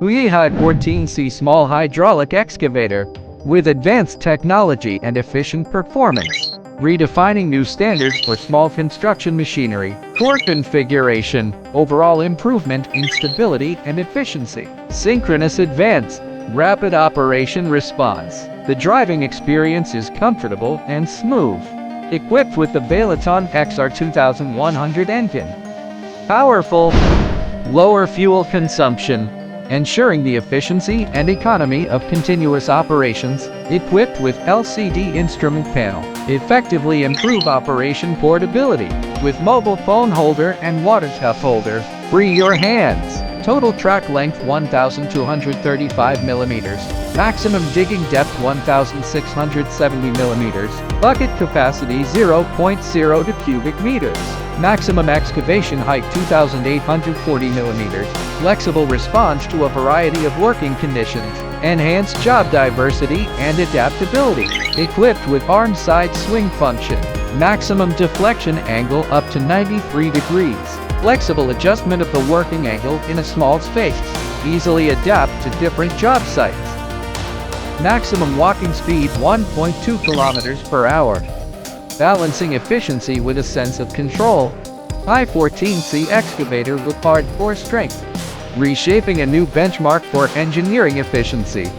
HY14C small hydraulic excavator with advanced technology and efficient performance, redefining new standards for small construction machinery. Core configuration, overall improvement in stability and efficiency. Synchronous advance, rapid operation response. The driving experience is comfortable and smooth. Equipped with the Balaton XR2100 engine. Powerful, lower fuel consumption, ensuring the efficiency and economy of continuous operations. Equipped with LCD instrument panel, effectively improve operation portability. With mobile phone holder and water cup holder, free your hands. Total track length 1,235 millimeters. Maximum digging depth 1,670 millimeters. Bucket capacity 0.02 cubic meters. Maximum excavation height 2,840 millimeters. Flexible response to a variety of working conditions. Enhanced job diversity and adaptability. Equipped with arm side swing function. Maximum deflection angle up to 93 degrees. Flexible adjustment of the working angle in a small space. Easily adapt to different job sites. Maximum walking speed 1.2 kilometers per hour. Balancing efficiency with a sense of control. HY14C excavator with hardcore strength. Reshaping a new benchmark for engineering efficiency.